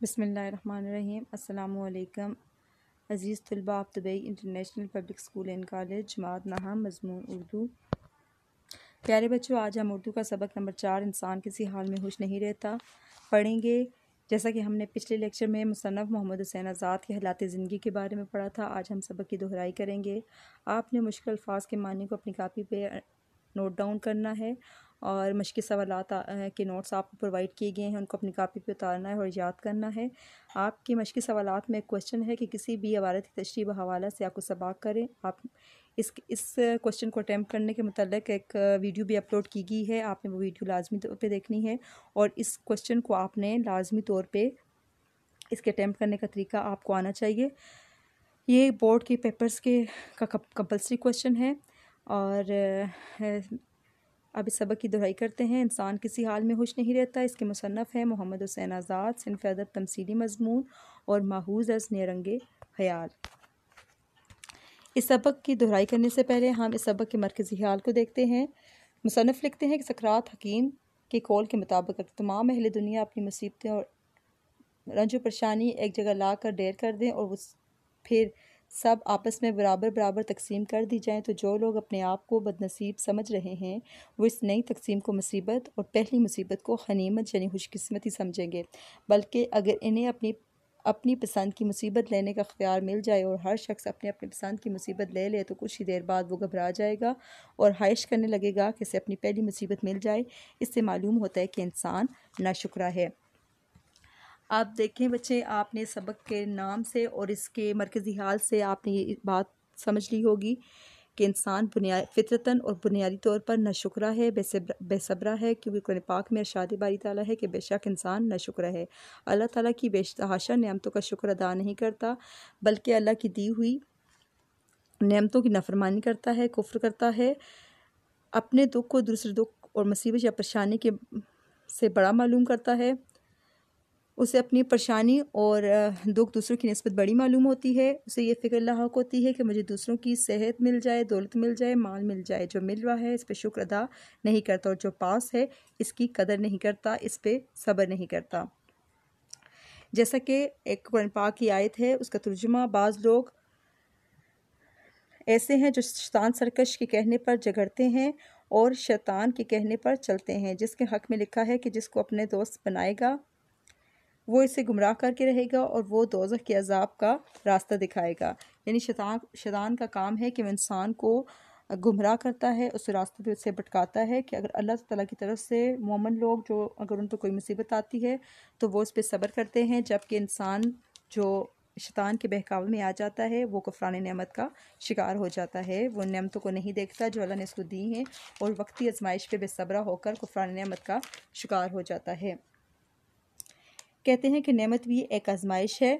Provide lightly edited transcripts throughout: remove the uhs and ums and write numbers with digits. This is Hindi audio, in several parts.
बिस्मिल्लाहिर्रहमानिर्रहीम। अस्सलामुअलैकुम अज़ीज़ तलबा of Dubai international public school and college जमात नाहम मज़मून उर्दू। प्यारे बच्चों, आज हम उर्दू का सबक नंबर 4 इंसान किसी हाल में खुश नहीं रहता पढ़ेंगे। जैसा कि हमने पिछले लेक्चर में मुसन्नफ़ मोहम्मद हुसैन आज़ाद के हालात ज़िंदगी के बारे में पढ़ा था, आज हम सबक की दोहराई करेंगे। आपने मुश्किल अल्फाज के मानी को अपनी कापी पे नोट डाउन करना है और मश्क़ी सवालात के नोट्स आपको प्रोवाइड किए गए हैं, उनको अपनी कापी पे उतारना है और याद करना है। आपकी मश्क़ी सवालात में एक क्वेश्चन है कि किसी भी इबारत की तशरीह व हवाला से आपको सबाक करें। आप इस क्वेश्चन को अटैम्प्ट करने के मुताल्लिक़ एक वीडियो भी अपलोड की गई है, आपने वो वीडियो लाजमी तौर पे देखनी है और इस क्वेश्चन को आपने लाजमी तौर पे इसके अटैम्प्ट करने का तरीका आपको आना चाहिए। ये बोर्ड के पेपर्स के का कंपल्सरी क्वेश्चन है। और अब इस सबक की दोहराई करते हैं। इंसान किसी हाल में खुश नहीं रहता। इसके मुसन्नफ़ हैं मोहम्मद हुसैन आज़ाद, सिन्फ़ अदब तमसीली मज़मून और माहूज़ अज़ नेरंगे ख़याल। इस सबक की दोहराई करने से पहले हम इस सबक के मरकज़ी ख़याल को देखते हैं। मुसन्नफ़ लिखते हैं कि सकरात हकीम के कौल के मुताबिक तमाम अहले दुनिया अपनी मुसीबतें और रंज व परेशानी एक जगह ला कर ढेर कर दें और फिर सब आपस में बराबर बराबर तकसीम कर दी जाएँ, तो जो लोग अपने आप को बदनसीब समझ रहे हैं वो इस नई तकसीम को मुसीबत और पहली मुसीबत को गनीमत यानी खुशकिस्मती समझेंगे। बल्कि अगर इन्हें अपनी अपनी पसंद की मुसीबत लेने का अख्तियार मिल जाए और हर शख्स अपने अपनी पसंद की मुसीबत ले ले, तो कुछ ही देर बाद वो घबरा जाएगा और ख्वाहिश करने लगेगा कि इसे अपनी पहली मुसीबत मिल जाए। इससे मालूम होता है कि इंसान नाशुक्रा है। आप देखें बच्चे, आपने सबक के नाम से और इसके मरकज़ी हाल से आपने ये बात समझ ली होगी कि इंसान फितरतन और बुनियादी तौर पर नाशुक्रा है, बेसब्रा है, क्योंकि कुरान पाक में इरशाद बारी ताला है कि बेशक इंसान नाशुक्रा है। अल्लाह ताला की बेतहाशा नेमतों का शुक्र अदा नहीं करता, बल्कि अल्लाह की दी हुई नेमतों की नफरमानी करता है, कुफ्र करता है। अपने दुख को दूसरे दुख और मुसीबत या परेशानी के से बड़ा मालूम करता है। उसे अपनी परेशानी और दुख दूसरों की निस्बत बड़ी मालूम होती है। उसे ये फ़िक्र लाहक होती है कि मुझे दूसरों की सेहत मिल जाए, दौलत मिल जाए, माल मिल जाए। जो मिल रहा है इस पे शुक्र अदा नहीं करता और जो पास है इसकी कदर नहीं करता, इस पे सब्र नहीं करता। जैसा कि एक कुरान पाक की आयत है, उसका तर्जुमा, बाज़ लोग ऐसे हैं जो शैतान सरकश के कहने पर झगड़ते हैं और शैतान के कहने पर चलते हैं, जिसके हक़ में लिखा है कि जिसको अपने दोस्त बनाएगा वो इसे गुमराह करके रहेगा और वो दोज़ख के अज़ाब का रास्ता दिखाएगा। यानी शैतान का काम है कि वो इंसान को गुमराह करता है, उस रास्ते पे उसे भटकाता है कि अगर अल्लाह ताला की तरफ से मोमिन लोग जो अगर उन पर कोई मुसीबत आती है तो वो उस पर सब्र करते हैं, जबकि इंसान जो शैतान के बहकावे में आ जाता है वो कुफ़रान नेमत का शिकार हो जाता है। वो नेमतों को नहीं देखता जो अल्लाह ने इसको दी हैं और वक्ती आजमाइश पे बेसब्रा होकर कुफ़रान नेमत का शिकार हो जाता है। कहते हैं कि नेमत भी एक आजमाइश है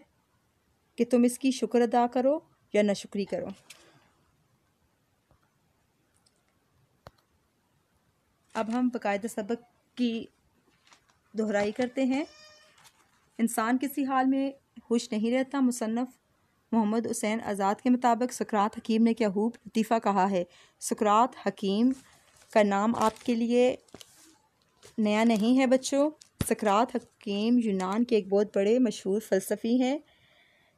कि तुम इसकी शुक्र अदा करो या नाशुक्री करो। अब हम बाकायदा सबक की दोहराई करते हैं। इंसान किसी हाल में खुश नहीं रहता। मुसन्नफ़ मोहम्मद हुसैन आज़ाद के मुताबिक सुकरात हकीम ने क्या खूब लतीफ़ा कहा है। सुकरात हकीम का नाम आपके लिए नया नहीं है बच्चों। सुकरात हकीम यूनान के एक बहुत बड़े मशहूर फ़लसफ़ी हैं।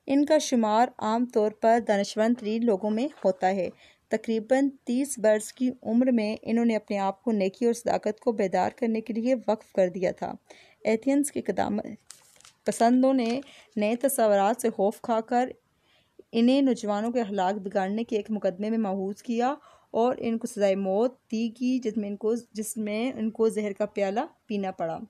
इनका शुमार आम तौर पर दानिशमंद तरीन लोगों में होता है। तकरीबन 30 बरस की उम्र में इन्होंने अपने आप को नेकी और सदाकत को बेदार करने के लिए वक्फ कर दिया था। एथेंस के क़दामत पसंदों ने नए तस्वुरात से खौफ खाकर इन्हें नौजवानों के अखलाक बिगाड़ने के एक मुकदमे में महूज किया और इनको सज़ाए मौत दी गई, जिसमें इनको जहर का प्याला पीना पड़ा।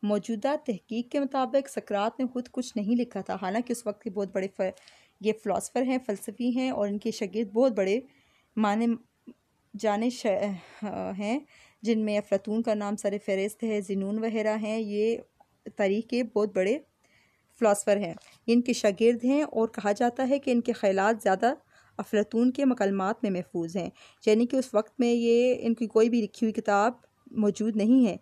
मौजूदा तहकीक के मुताबिक सकरात ने खुद कुछ नहीं लिखा था, हालांकि उस वक्त के बहुत बड़े ये फ़िलासफ़र हैं, फ़लसफ़ी हैं और इनके शागिर्द बहुत बड़े माने जाने हैं, जिनमें अफलातून का नाम सर फ़हरिस्त है, ज़ुनून वगैरह हैं। ये तारीख़ के बहुत बड़े फ़िलासफ़र हैं, इनके शागिर्द हैं और कहा जाता है कि इनके ख़यालात ज़्यादा अफलातून के मकलमात में महफूज हैं, यानी कि उस वक्त में ये इनकी कोई भी लिखी हुई किताब मौजूद नहीं है।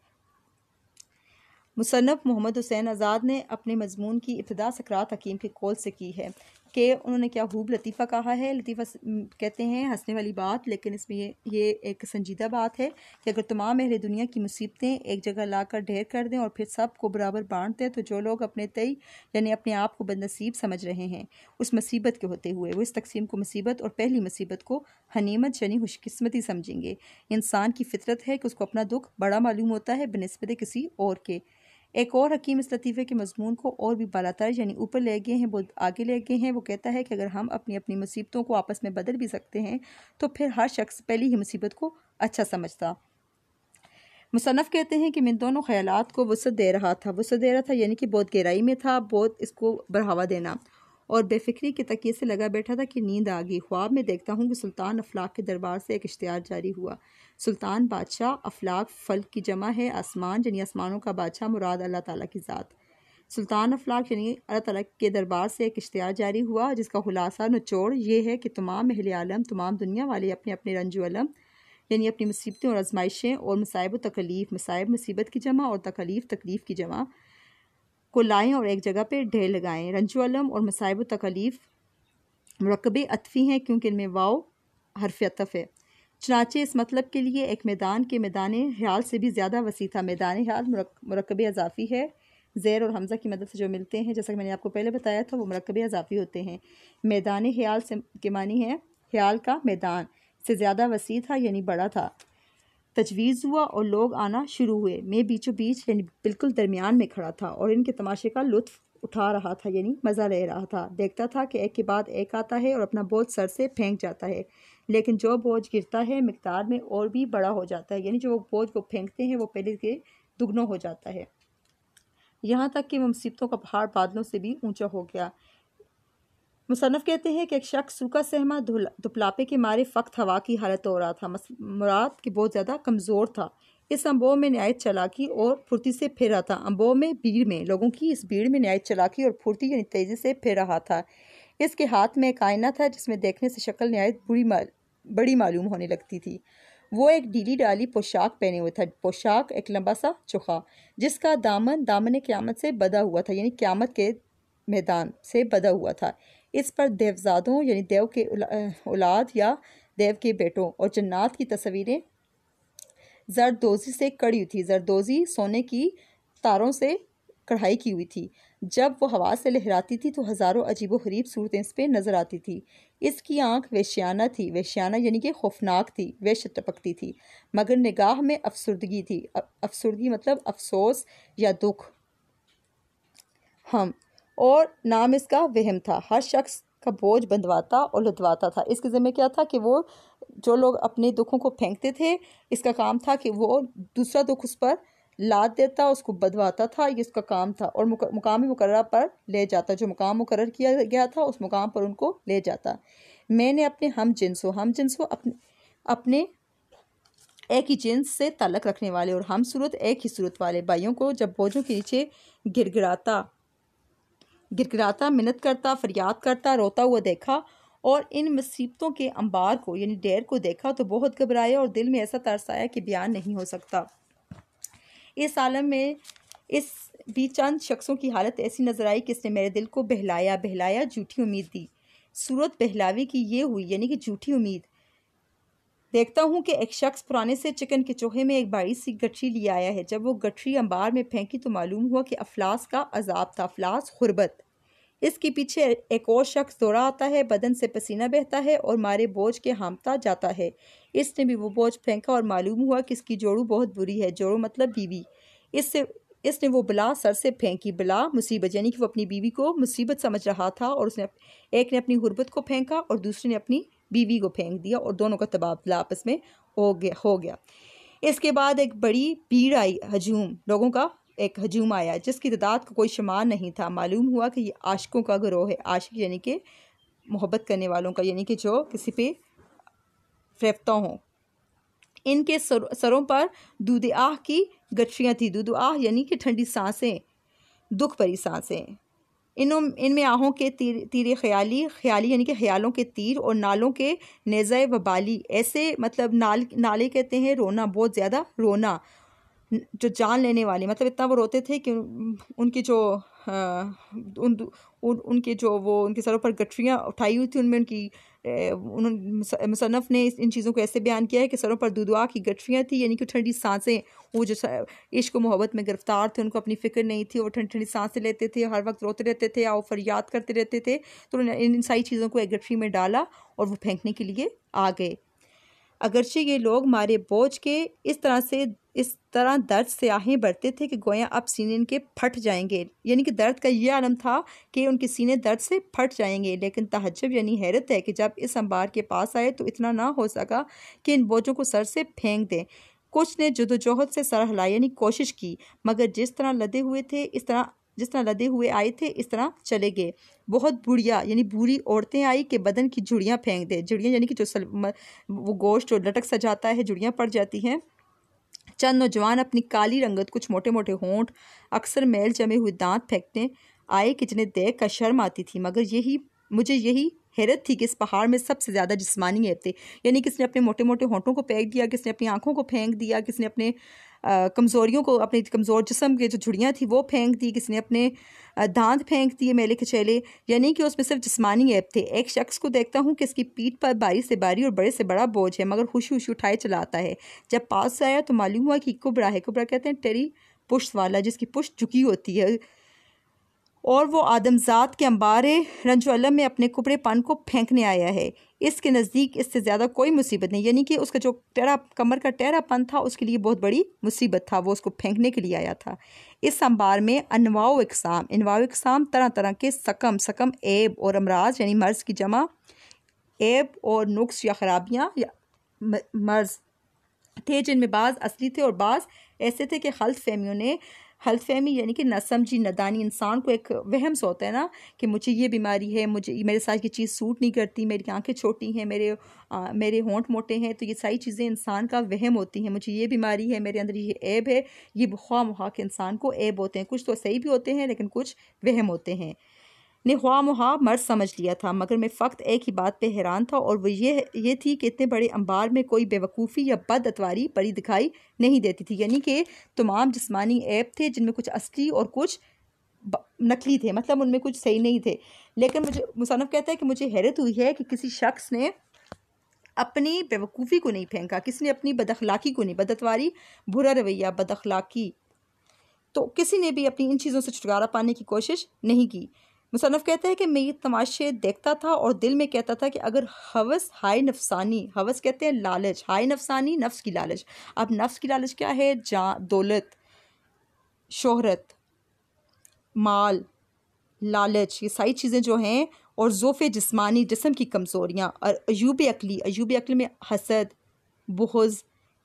मुसन्नफ़ मोहम्मद हुसैन आज़ाद ने अपने मज़मून की इब्तिदा सकरात हकीम के कौल से की है। कि उन्होंने क्या खूब लतीफ़ा कहा है। लतीफ़ा कहते हैं हंसने वाली बात, लेकिन इसमें ये एक संजीदा बात है कि अगर तमाम अहले दुनिया की मुसीबतें एक जगह लाकर ढेर कर दें और फिर सब को बराबर बांट दें, तो जो लोग अपने तय यानी अपने आप को बदनसीब समझ रहे हैं उस मुसीबत के होते हुए, वो इस तकसीम को मुसीबत और पहली मुसीबत को हनीमत यानी खुशकिस्मती समझेंगे। इंसान की फितरत है कि उसको अपना दुख बड़ा मालूम होता है बनिस्बत किसी और के। एक और हकीम इस लतीफ़े के मज़मून को और भी बालातर यानी ऊपर ले गए हैं, बहुत आगे ले गए हैं। वो कहता है कि अगर हम अपनी अपनी मुसीबतों को आपस में बदल भी सकते हैं तो फिर हर शख्स पहली ही मुसीबत को अच्छा समझता। मुसन्नफ़ कहते हैं कि मैं दोनों ख़यालात को वसअत दे रहा था यानी कि बहुत गहराई में था, बहुत इसको बढ़ावा देना, और बेफिक्री के तकिए से लगा बैठा था कि नींद आ गई। ख्वाब में देखता हूँ कि सुल्तान अफलाक के दरबार से एक इश्तिहार जारी हुआ। सुल्तान बादशाह, अफलाक फल्क की जमा है, आसमान यानी आसमानों का बादशाह, मुराद अल्लाह ताला की ज़ात। सुल्तान अफलाक यानी अल्लाह ताला के दरबार से एक इश्तिहार जारी हुआ जिसका खुलासा निचोड़ ये है कि तमाम अहले आलम, तमाम दुनिया वाले अपने अपने रंजो अलम यानी अपनी मुसीबतें और आजमाइशें और मसाइब तकलीफ़, मसाइब मुसीबत की जमा और तकलीफ़ तकलीफ़ की जमा को लाएं और एक जगह पे ढेर लगाएं। रंजो अलम और मसाइब तकलीफ़ मुरक्कबे अतफ़ी हैं क्योंकि इनमें वाव हर्फ़ अतफ़ है। चनाचे इस मतलब के लिए एक मैदान के मैदान ख्याल से भी ज़्यादा वसी था। मैदान ख्याल मुरक्कबे अज़ाफ़ी है, ज़ेर और हमज़ा की मदद से जो मिलते हैं, जैसा कि मैंने आपको पहले बताया था, वो मुरक्कबे अज़ाफ़ी होते हैं। मैदान ख्याल से के मानी है ख्याल का मैदान से ज़्यादा वसी था यानी बड़ा था। तजवीज़ हुआ और लोग आना शुरू हुए। मैं बीचों बीच यानी बिल्कुल दरमियान में खड़ा था और इनके तमाशे का लुत्फ़ उठा रहा था यानी मज़ा ले रहा था। देखता था कि एक के बाद एक आता है और अपना बोझ सर से फेंक जाता है, लेकिन जो बोझ गिरता है मिक़दार में और भी बड़ा हो जाता है, यानी जो बोझ वो फेंकते हैं वो पहले के दुगना हो जाता है, यहाँ तक कि मुसीबतों का पहाड़ बादलों से भी ऊंचा हो गया। मुसन्नफ़ कहते हैं कि एक शख्स सूखा सहमा दुपलापे के मारे फ़क्त हवा की हालत हो रहा था। मुराद कि बहुत ज़्यादा कमज़ोर था। इस अम्बों में नहायत चालाकी और फुर्ती से फिर रहा था। अम्बों में भीड़ में लोगों की इस भीड़ में नहायत चालाकी और फुर्ती यानी तेज़ी से फिर रहा था। इसके हाथ में एक आईना था जिसमें देखने से शक्ल नहायत बड़ी मालूम होने लगती थी। वो एक ढीली डाली पोशाक पहने हुए था। पोशाक एक लंबा सा चोखा जिसका दामन क़यामत से बधा हुआ था यानी क़यामत के मैदान से बधा हुआ था। इस पर देवजादों यानी देव के औलाद या देव के बेटों और जन्नात की तस्वीरें जरदोज़ी से कड़ी हुई थी। जरदोज़ी सोने की तारों से कढ़ाई की हुई थी। जब वो हवा से लहराती थी तो हज़ारों अजीबो गरीब सूरतें इस पर नज़र आती थी। इसकी आंख वेश्याना थी, वेश्याना यानी कि खौफनाक थी, वेश टपकती थी, मगर निगाह में अफसुर्दगी थी। अफसुर्दगी मतलब अफसोस या दुख, हम और नाम इसका वहम था। हर शख्स का बोझ बंधवाता और लदवाता था। इसके ज़िम्मे क्या था कि वो जो लोग अपने दुखों को फेंकते थे, इसका काम था कि वो दूसरा दुख उस पर लाद देता, उसको बदवाता था, ये इसका काम था, और मुकाम मुकर्रर पर ले जाता। जो मुकाम मुकर्रर किया गया था उस मुकाम पर उनको ले जाता। मैंने अपने हम जिन्सों अपने एक ही जिन्स से ताल्लुक़ रखने वाले और हम सूरत एक ही सूरत वाले भाइयों को जब बोझों के नीचे गिड़गिड़ाता मिन्नत करता, फरियाद करता, रोता हुआ देखा और इन मुसीबतों के अंबार को यानी ढेर को देखा तो बहुत घबराया और दिल में ऐसा तरस आया कि बयान नहीं हो सकता। इस आलम में इस भी चंद शख्सों की हालत ऐसी नजर आई कि इसने मेरे दिल को बहलाया झूठी उम्मीद दी। सूरत बहलावी की ये हुई यानी कि झूठी उम्मीद। देखता हूँ कि एक शख्स पुराने से चिकन के चूहे में एक बड़ी सी गठरी लिए आया है। जब वो गठरी अंबार में फेंकी तो मालूम हुआ कि अफलास का अजाब था, अफलास गुर्बत। इसके पीछे एक और शख्स दौड़ा आता है, बदन से पसीना बहता है और मारे बोझ के हामता जाता है। इसने भी वो बोझ फेंका और मालूम हुआ कि इसकी जोड़ू बहुत बुरी है। जोड़ू मतलब बीवी। इसने वो बला सर से फेंकी। बला मुसीबत यानी कि वो अपनी बीवी को मुसीबत समझ रहा था और उसने एक ने अपनी गुर्बत को फेंका और दूसरे ने अपनी बीवी को फेंक दिया और दोनों का तबादला आपस में हो गया। इसके बाद एक बड़ी भीड़ आई, हजूम, लोगों का एक हजूम आया जिसकी तादाद का कोई शुमार नहीं था। मालूम हुआ कि ये आशिकों का गिरोह है। आशिक यानी कि मोहब्बत करने वालों का, यानी कि जो किसी पे फ़रेफ्ता हों। इनके सरों पर दूध आह की गठरियाँ थी। दूध आह यानी कि ठंडी सांसें, दुख भरी सांसें। इनमें आहों के तीर ख्याली यानी कि ख्यालों के तीर और नालों के नेज़े वबाली। ऐसे मतलब नाले कहते हैं रोना, बहुत ज़्यादा रोना। जो जान लेने वाली, मतलब इतना वो रोते थे कि उनकी जो उनके जो वो उनके सरों पर गठरियाँ उठाई हुई थी, उनमें उनकी उन्होंने मुसन्नफ़ ने इन चीज़ों को ऐसे बयान किया है कि सरों पर दुदुआ की गठरियाँ थी, यानी कि ठंडी सांसें। वो जो इश्क मोहब्बत में गिरफ्तार थे, उनको अपनी फ़िक्र नहीं थी, वो ठंडी ठंडी सांसें लेते थे, हर वक्त रोते रहते थे या वो फरियाद करते रहते थे। तो उन्होंने इन सारी चीज़ों को एक गठरी में डाला और वो फेंकने के लिए आ गए। अगरचे ये लोग मारे बोझ के इस तरह दर्द से आहें भरते थे कि गोया अब सीने इनके फट जाएंगे, यानी कि दर्द का ये आलम था कि उनके सीने दर्द से फट जाएंगे। लेकिन तहज्जुब यानी हैरत है कि जब इस अंबार के पास आए तो इतना ना हो सका कि इन बोझों को सर से फेंक दें। कुछ ने जदोजहद से सर हिलाई यानी कोशिश की, मगर जिस तरह लदे हुए आए थे इस तरह चले गए। बहुत बुढ़िया यानी बूढ़ी औरतें आई कि बदन की जुड़ियाँ फेंक दे। जुड़ियाँ यानी कि वो गोश्त जो लटक सा जाता है, जुड़ियाँ पड़ जाती हैं। चंद नौजवान अपनी काली रंगत, कुछ मोटे मोटे होंठ, अक्सर मैल जमे हुए दांत फेंकने आए कि जिन्हें देख कर शर्म आती थी, मगर मुझे यही हैरत थी कि इस पहाड़ में सबसे ज़्यादा जिस्मानी ऐब थे। यानी किसने अपने मोटे मोटे होंठों को फेंक दिया, किसने अपनी आंखों को फेंक दिया, किसने अपने कमज़ोरियों को, अपने कमज़ोर जिस्म के जो झुड़ियाँ थी वो फेंक दी, किसने अपने दांत फेंक दिए मेले कचेले, यानी कि उसमें सिर्फ जिस्मानी ऐब थे। एक शख्स को देखता हूँ कि इसकी पीठ पर बारी से बारी और बड़े से बड़ा बोझ है, मगर खुशी खुशी उठाए चलाता है। जब पास से आया तो मालूम हुआ कि कुबरा है। कुबरा कहते हैं टेरी पुश्त वाला, जिसकी पुश्त झुकी होती है, और वो आदमजात के अंबारे रंजोअलम में अपने कुबरेपन को फेंकने आया है। इसके नज़दीक इससे ज़्यादा कोई मुसीबत नहीं, यानी कि उसका जो कमर का टेढ़ापन था उसके लिए बहुत बड़ी मुसीबत था, वो उसको फेंकने के लिए आया था। इस अंबार में अनवाओ इकसाम तरह तरह के सकम ऐब और अमराज यानी मर्ज़ की जमा, ऐब और नुक्स या ख़राबियाँ या मर्ज़ थे, जिनमें बाज़ असली थे और बाज़ ऐसे थे कि हल्फहमी यानी कि नसमझी नदानी इंसान को एक वहम सा होता है ना कि मुझे ये बीमारी है, मुझे मेरे साथ ये चीज़ सूट नहीं करती, मेरी आंखें छोटी हैं, मेरे होंठ मोटे हैं, तो ये सारी चीज़ें इंसान का वहम होती हैं। मुझे ये बीमारी है, मेरे अंदर ये ऐब है, ये ख्वाह मुहा के इंसान को ऐब होते हैं। कुछ तो सही भी होते हैं लेकिन कुछ वहम होते हैं। ने ख्वाह मुहा मर्ज समझ लिया था, मगर मैं फ़क्त एक ही बात पे हैरान था, और वो ये थी कि इतने बड़े अंबार में कोई बेवकूफ़ी या बद अतवारी पड़ी दिखाई नहीं देती थी। यानी कि तमाम जिस्मानी ऐब थे, जिनमें कुछ असली और कुछ नकली थे, मतलब उनमें कुछ सही नहीं थे। लेकिन मुसन्नफ़ कहता है कि मुझे हैरत हुई है कि किसी शख्स ने अपनी बेवकूफ़ी को नहीं फेंका, किसी ने अपनी बदअखलाक़ी को नहीं, बदअतवारी बुरा रवैया, बदअखलाक़ी, तो किसी ने भी अपनी इन चीज़ों से छुटकारा पाने की कोशिश नहीं की। मुसन्नफ़ कहते हैं कि मैं ये तमाशे देखता था और दिल में कहता था कि अगर हवस हाय नफसानी, हवस कहते हैं लालच, हाय नफसानी नफ्स की लालच। अब नफ्स की लालच क्या है? दौलत, शोहरत, माल, लालच, ये सारी चीज़ें जो हैं, और ज़ोफ़े जिस्मानी, जिस्म की कमज़ोरियाँ, और अयूब अक्ली में हसद, बुग़्ज़,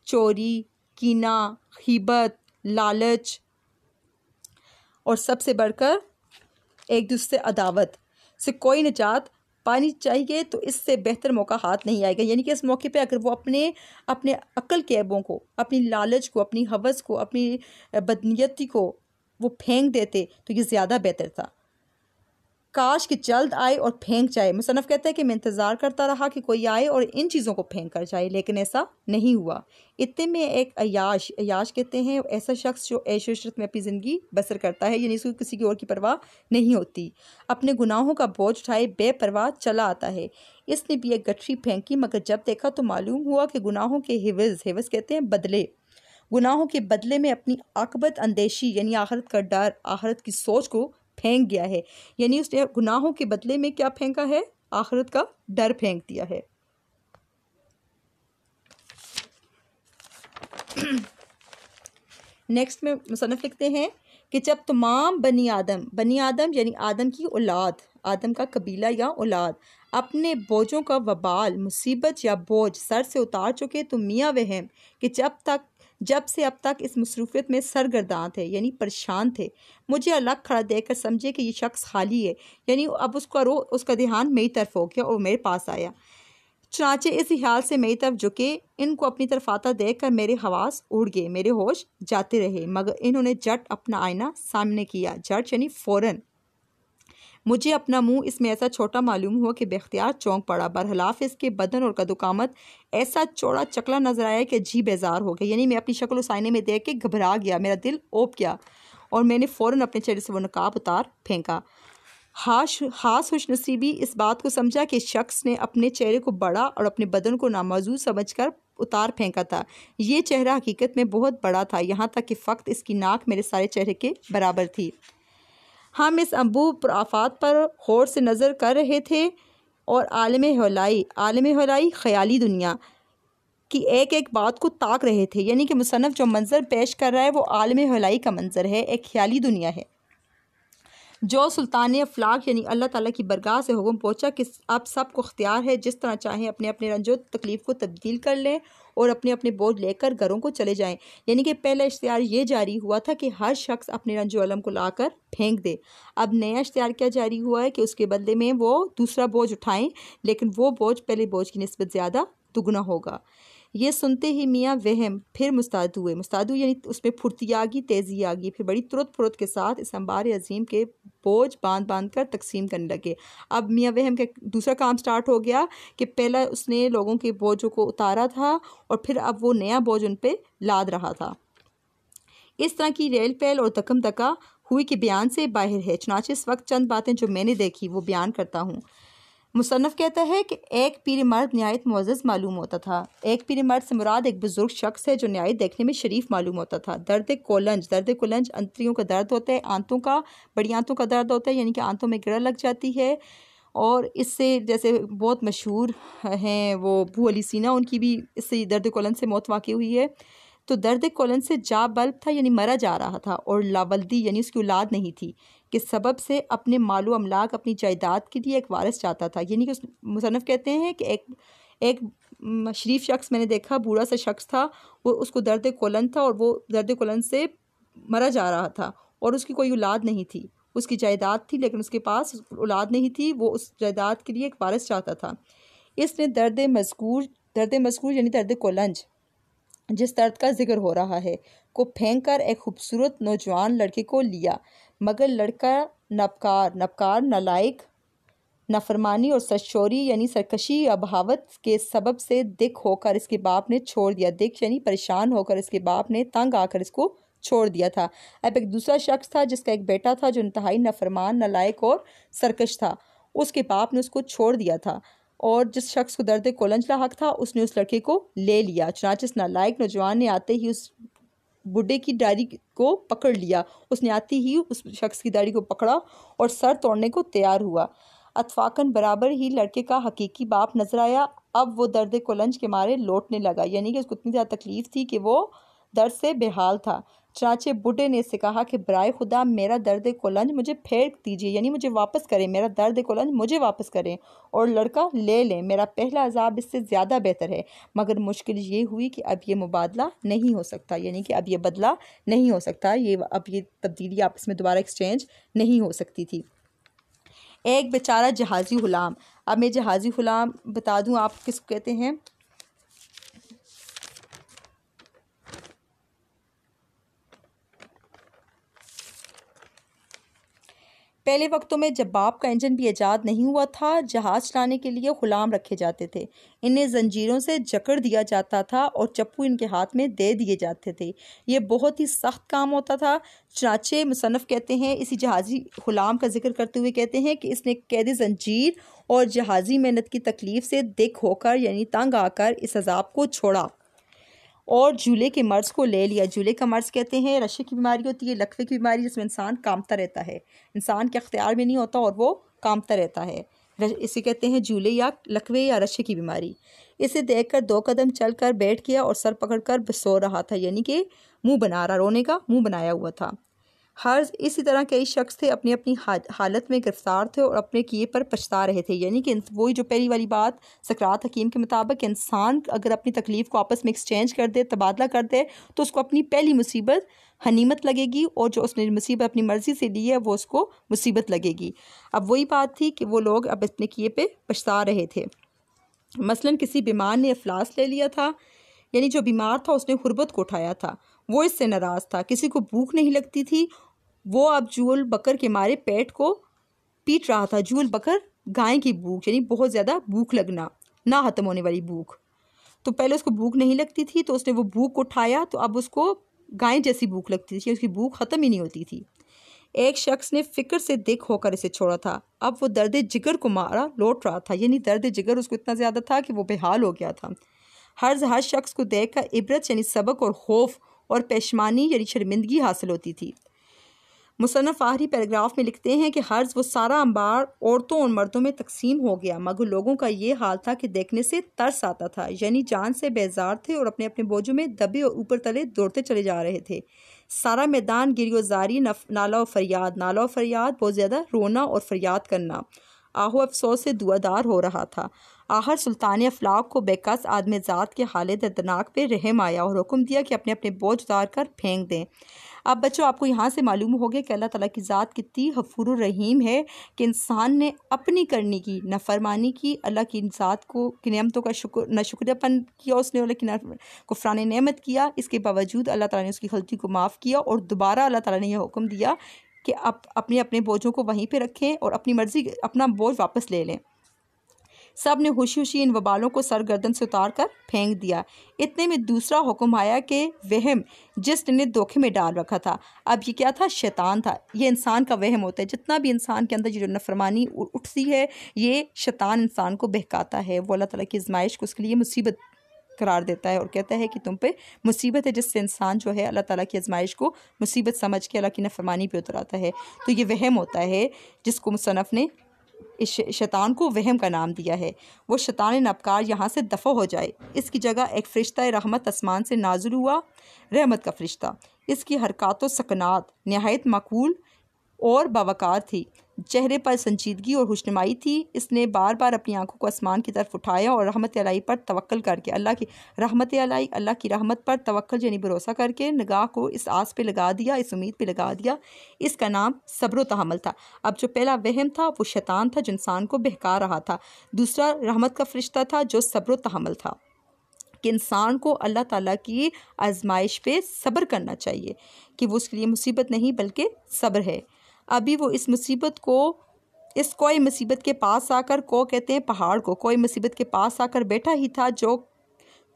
चोरी, कीना, ग़ीबत, लालच, और सबसे बढ़कर एक दूसरे से अदावत से कोई निजात पानी चाहिए तो इससे बेहतर मौका हाथ नहीं आएगा। यानी कि इस मौके पे अगर वो अपने अक्ल के ऐबों को, अपनी लालच को, अपनी हवस को, अपनी बदनीयती को वो फेंक देते तो ये ज़्यादा बेहतर था। काश कि जल्द आए और फेंक जाए। मुसन्नफ़ कहता है कि मैं इंतज़ार करता रहा कि कोई आए और इन चीज़ों को फेंक कर जाए, लेकिन ऐसा नहीं हुआ। इतने में एक अयाश कहते हैं ऐसा शख्स जो ऐश इशरत में अपनी ज़िंदगी बसर करता है, यानी इसको किसी की और की परवाह नहीं होती, अपने गुनाहों का बोझ उठाए बेपरवाह चला आता है। इसने भी एक गठरी फेंकी, मगर जब देखा तो मालूम हुआ कि गुनाहों के हिवज़ कहते हैं बदले, गुनाहों के बदले में अपनी आकबत अंदेशी यानी आखिरत का डर, आखिरत की सोच को फेंक गया है। यानी उसने गुनाहों के बदले में क्या फेंका है? आखिरत का डर फेंक दिया है। नेक्स्ट में मुसन्नफ़ लिखते हैं कि जब तमाम बनी आदम यानी आदम की औलाद, आदम का कबीला या औलाद, अपने बोझों का वबाल, मुसीबत या बोझ सर से उतार चुके तो मियाँ वहम कि जब से अब तक इस मसरूफ़ियत में सरगर्दान थे, यानी परेशान थे। मुझे अलग खड़ा देखकर समझे कि ये शख्स खाली है, यानी अब उसका ध्यान मेरी तरफ हो गया और मेरे पास आया। चनाचे इस ख्याल से मेरी तरफ झुके, इनको अपनी तरफ आता देखकर मेरे हवास उड़ गए, मेरे होश जाते रहे, मगर इन्होंने झट अपना आईना सामने किया। झट यानी फ़ौरन। मुझे अपना मुंह इसमें ऐसा छोटा मालूम हुआ कि बेख्तियार चौंक पड़ा। बरखलाफ इसके बदन और कदोकामत ऐसा चौड़ा चकला नजर आया कि जी बेजार हो गया। यानी मैं अपनी शक्ल उस आईने में देख के घबरा गया, मेरा दिल ओप गया और मैंने फ़ौरन अपने चेहरे से वो नकाब उतार फेंका। खास खुशनसीबी इस बात को समझा कि शख्स ने अपने चेहरे को बड़ा और अपने बदन को नामौजूद समझकर उतार फेंका था। ये चेहरा हकीकत में बहुत बड़ा था, यहाँ तक कि फ़क्त इसकी नाक मेरे सारे चेहरे के बराबर थी। हम इस अम्बू आफात पर गौर से नज़र कर रहे थे और आलम हौलाई ख़याली दुनिया की एक एक बात को ताक रहे थे। यानी कि मुसन्नफ़ जो मंज़र पेश कर रहा है वो आलम हौलाई का मंज़र है, एक ख़याली दुनिया है। जो सुल्तान अफलाक यानी अल्लाह ताला की बरगाह से हुक्म पहुँचा कि अब सबको अख्तियार है जिस तरह चाहें अपने अपने रंजो तकलीफ़ को तब्दील कर लें और अपने अपने बोझ लेकर घरों को चले जाएं। यानी कि पहला इश्तिहार ये जारी हुआ था कि हर शख्स अपने रंजो अलम को लाकर फेंक दे। अब नया इश्तिहार क्या जारी हुआ है कि उसके बदले में वो दूसरा बोझ उठाएं, लेकिन वो बोझ पहले बोझ की निस्बत ज़्यादा दुगना होगा। ये सुनते ही मियाँ वहम फिर मुस्ताद हुए। मुस्ताद हुए यानी उसमें फुर्ती आ गई, तेज़ी आ गई। फिर बड़ी तुरत फुरत के साथ इस अंबार अजीम के बोझ बांध बांध कर तकसीम करने लगे। अब मियाँ वहम का दूसरा काम स्टार्ट हो गया कि पहला उसने लोगों के बोझों को उतारा था और फिर अब वो नया बोझ उन पर लाद रहा था। इस तरह की रेल पैल और दकम दका हुई कि बयान से बाहर है। चुनाचे इस वक्त चंद बातें जो मैंने देखी वो बयान करता हूँ। मुसन्नफ़ कहता है कि एक पीर मर्द नहायत मुअज़्ज़ज़ मालूम होता था। एक पीर मर्द से मुराद एक बुज़ुर्ग शख्स है जो नहायत देखने में शरीफ मालूम होता था। दर्द कोलंज अंतरियों का दर्द होता है, आंतों का, बड़ी आंतों का दर्द होता है, यानी कि आंतों में गिरा लग जाती है। और इससे जैसे बहुत मशहूर हैं वो अबू अली सीना, उनकी भी इससे दर्द कोलंज से मौत वाक़ई हुई है। तो दर्द कोलन से जा बल्ब था, यानी मरा जा रहा था, और लावल्दी यानी उसकी औलाद नहीं थी, के सबब से अपने मालो अमलाक अपनी जायदाद के लिए एक वारिस चाहता था। यानी कि उस मुसन्नफ़ कहते हैं कि एक शरीफ शख्स मैंने देखा, बूढ़ा सा शख्स था, वो उसको दर्द कोलन था और वो दर्द कोलन से मरा जा रहा था और उसकी कोई औलाद नहीं थी। उसकी जायदाद थी लेकिन उसके पास औलाद नहीं थी, वो उस जायदाद के लिए एक वारिस चाहता था। इसने दर्द मज़कूर यानी दर्द कोलंज, जिस दर्द का जिक्र हो रहा है, को फेंक कर एक खूबसूरत नौजवान लड़के को लिया, मगर लड़का नबकार नालायक, नाफरमानी और सरचोरी यानी सरकशी या बहावत के सबब से दिक होकर इसके बाप ने छोड़ दिया। दिक यानी परेशान होकर इसके बाप ने तंग आकर इसको छोड़ दिया था। अब एक दूसरा शख्स था जिसका एक बेटा था जो इंतहाई नाफरमान, नालायक और सरकश था। उसके बाप ने उसको छोड़ दिया था और जिस शख्स को दर्द कोलंज लाहक था उसने उस लड़के को ले लिया। चुनांचे इस नालायक नौजवान ने आते ही उस बुढ़े की दाढ़ी को पकड़ लिया। उसने आते ही उस शख्स की दाढ़ी को पकड़ा और सर तोड़ने को तैयार हुआ। अतफाकन बराबर ही लड़के का हकीकी बाप नजर आया। अब वो दर्द कोलंज के मारे लौटने लगा, यानी कि उसको इतनी ज़्यादा तकलीफ थी कि वो दर्द से बेहाल था। चुनांचे बुढ़े ने इससे कहा कि बराए खुदा मेरा दर्द कोलंज मुझे फेंक दीजिए, यानी मुझे वापस करें, मेरा दर्द कोलंज मुझे वापस करें और लड़का ले लें। मेरा पहला अजाब इससे ज़्यादा बेहतर है, मगर मुश्किल ये हुई कि अब ये मुबादला नहीं हो सकता, यानी कि अब ये बदला नहीं हो सकता, अब ये तब्दीली आपस में दोबारा एक्सचेंज नहीं हो सकती थी। एक बेचारा जहाज़ी गुलाम। अब मैं जहाज़ी गुलाम बता दूँ आप किसको कहते हैं। पहले वक्तों में जब बाप का इंजन भी ईजाद नहीं हुआ था, जहाज़ चलाने के लिए गुलाम रखे जाते थे। इन्हें जंजीरों से जकड़ दिया जाता था और चप्पू इनके हाथ में दे दिए जाते थे। ये बहुत ही सख्त काम होता था। चुनांचे मुसन्नफ़ कहते हैं, इसी जहाज़ी गुलाम का जिक्र करते हुए कहते हैं कि इसने कैद जंजीर और जहाज़ी मेहनत की तकलीफ़ से दिक होकर यानी तंग आकर इस अजाब को छोड़ा और जूले के मर्ज़ को ले लिया। जूले का मर्ज़ कहते हैं रशे की बीमारी होती है, लकवे की बीमारी, जिसमें इंसान कामता रहता है, इंसान के अख्तियार में नहीं होता और वो कामता रहता है। इसे कहते हैं जूले या लकवे या रशे की बीमारी। इसे देखकर 2 कदम चलकर बैठ गया और सर पकड़कर सो रहा था, यानी कि मुंह बना रहा, रोने का मुंह बनाया हुआ था। हर इसी तरह कई शख्स थे अपनी अपनी हालत में गिरफ्तार थे और अपने किए पर पछता रहे थे। यानी कि वही जो पहली वाली बात सकरात हकीम के मुताबिक, इंसान अगर अपनी तकलीफ़ को आपस में एक्सचेंज कर दे, तबादला कर दे, तो उसको अपनी पहली मुसीबत हनीमत लगेगी और जो उसने मुसीबत अपनी मर्ज़ी से ली है वो उसको मुसीबत लगेगी। अब वही बात थी कि वो लोग अब अपने किए पे पछता रहे थे। मसलन किसी बीमार ने अफलास ले लिया था, यानी जो बीमार था उसने गुर्बत को उठाया था, वो इससे नाराज़ था। किसी को भूख नहीं लगती थी, वो अब जूल बकर के मारे पेट को पीट रहा था। जूल बकर गाय की भूख, यानी बहुत ज़्यादा भूख लगना, ना ख़त्म होने वाली भूख। तो पहले उसको भूख नहीं लगती थी, तो उसने वो भूख को उठाया, तो अब उसको गाय जैसी भूख लगती थी, उसकी भूख ख़त्म ही नहीं होती थी। एक शख्स ने फिक्र से दिख होकर इसे छोड़ा था। अब वो दर्द जिगर को मारा लौट रहा था, यानी दर्द जिगर उसको इतना ज़्यादा था कि वो बेहाल हो गया था। हर शख्स को देखकर इबरत यानी सबक और खौफ और पेशमानी यानी शर्मिंदगी हासिल होती थी। मुसन्नफ़ आखिरी पैराग्राफ में लिखते हैं कि हर्ज वो सारा अंबार औरतों और मर्दों में तकसीम हो गया, मगर लोगों का ये हाल था कि देखने से तरस आता था, यानी जान से बेजार थे और अपने अपने बोझों में दबे और ऊपर तले दौड़ते चले जा रहे थे। सारा मैदान गिरियोजारी, नाला और फरियाद, बहुत ज़्यादा रोना और फरियाद करना, आहो अफसोस से दुआदार हो रहा था। आखिर सुल्तान अफलाक को बेकस आदमजात के हाल दर्दनाक पे रहम आया और हुक्म दिया कि अपने अपने बोझ उतार कर फेंक दें। अब बच्चों, आपको यहाँ से मालूम हो गया कि अल्लाह ताला की ज़ात कितनी गफूरुर रहीम है कि इंसान ने अपनी करनी की नाफरमानी की, अल्लाह की ज़ात को की नेमतों का नाशुक्रियापन किया उसने, और लेकिन कुफरान नेमत किया। इसके बावजूद अल्लाह ताला ने उसकी गलती को माफ़ किया और दोबारा अल्लाह ताला ने यह हुक्म दिया कि आप अपने अपने बोझों को वहीं पे रखें और अपनी मर्ज़ी अपना बोझ वापस ले लें। सब ने खुशी खुशी इन वबालों को सर गर्दन से उतार कर फेंक दिया। इतने में दूसरा हुक्म आया कि वहम जिसने धोखे में डाल रखा था, अब ये क्या था? शैतान था। ये इंसान का वहम होता है, जितना भी इंसान के अंदर जो नफरमानी उठती है, ये शैतान इंसान को बहकाता है। वो अल्लाह ताला की आज़माइश को उसके लिए मुसीबत करार देता है और कहता है कि तुम पे मुसीबत है, जिससे इंसान जो है अल्लाह ताला की आज़माइश को मुसीबत समझ के अल्लाह की नफरमानी पे उतराता है। तो ये वहम होता है जिसको मुसन्नफ़ ने इस शैतान को वहम का नाम दिया है। वो शैतान नबकार यहाँ से दफ़ा हो जाए। इसकी जगह एक फ़रिश्ता रहमत आसमान से नाज़िल हुआ, रहमत का फ़रिश्ता। इसकी हरकत व सकनात नहायत माकूल और बावकार थी, चेहरे पर संजीदगी और खुशनुमाई थी। इसने बार बार अपनी आंखों को आसमान की तरफ उठाया और रहमत अलाई पर तवक्ल करके, अल्लाह की रहमत अलाई, अल्लाह की रहमत पर तवक्ल यानी भरोसा करके निगाह को इस आस पे लगा दिया, इस उम्मीद पे लगा दिया। इसका नाम सब्र तहम्मुल था। अब जो पहला वहम था वो शैतान था जो इंसान को बहका रहा था, दूसरा रहमत का फरिश्ता था जो सब्र तहम्मुल था कि इंसान को अल्लाह ताला की आजमाइश पे सब्र करना चाहिए कि वो उसके लिए मुसीबत नहीं बल्कि सब्र है। अभी वो इस कोई मुसीबत के पास आकर, को कहते हैं पहाड़ को, कोई मुसीबत के पास आकर बैठा ही था, जो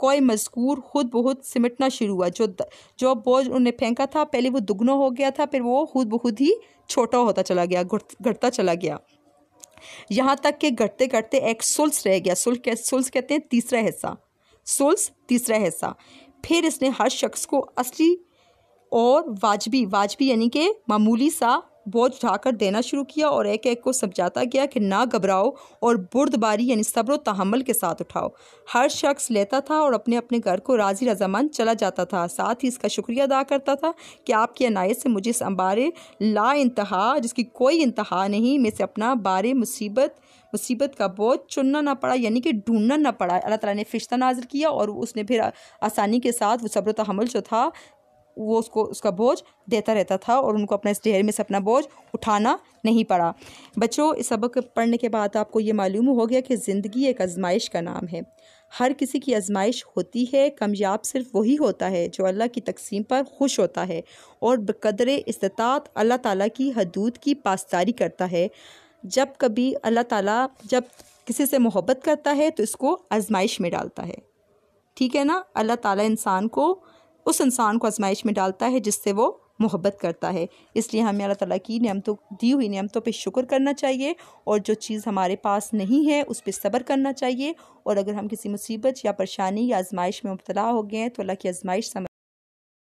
कोई मज़कूर खुद बहुत सिमटना शुरू हुआ। जो बोझ उन्हें फेंका था, पहले वो दुगना हो गया था, फिर वो खुद बहुत ही छोटा होता चला गया, घटता चला गया, यहाँ तक कि घटते घटते एक सुल्स रह गया। सुल्स कहते हैं तीसरा हिस्सा, सुल्स तीसरा हिस्सा। फिर इसने हर शख्स को असली और वाजबी यानी कि मामूली सा बोझ उठाकर देना शुरू किया और एक एक को समझाता गया कि ना घबराओ और बुर्दबारी यानी सब्र तहम्मुल के साथ उठाओ। हर शख्स लेता था और अपने अपने घर को राजी रजामंद चला जाता था। साथ ही इसका शुक्रिया अदा करता था कि आपकी अनायत से मुझे इस अंबारे ला इंतहा, जिसकी कोई इंतहा नहीं, में से अपना बारे मुसीबत का बोझ चुनना ना पड़ा, यानी कि ढूंढना ना पड़ा। अल्लाह ताला ने फरिश्ता नाज़िल किया और उसने फिर आसानी के साथ वो सब्र तहम्मुल जो था वो उसका बोझ देता रहता था और उनको अपना इस ढेर में से अपना बोझ उठाना नहीं पड़ा। बच्चों, इस सबक पढ़ने के बाद आपको ये मालूम हो गया कि ज़िंदगी एक आजमाइश का नाम है। हर किसी की आजमाइश होती है, कामयाब सिर्फ वही होता है जो अल्लाह की तकसीम पर खुश होता है और बक़दरे इस्तिताअत अल्लाह ताला की हदूद की पासदारी करता है। जब कभी अल्लाह ताला जब किसी से मोहब्बत करता है तो इसको आजमाइश में डालता है, ठीक है ना। अल्लाह ताला उस इंसान को आजमाइश में डालता है जिससे वो मोहब्बत करता है। इसलिए हमें अल्लाह ताला की दी हुई नेमतों पे शुक्र करना चाहिए और जो चीज़ हमारे पास नहीं है उस पर सब्र करना चाहिए। और अगर हम किसी मुसीबत या परेशानी या आजमाइश में मुब्तला हो गए हैं तो अल्लाह की आजमाइश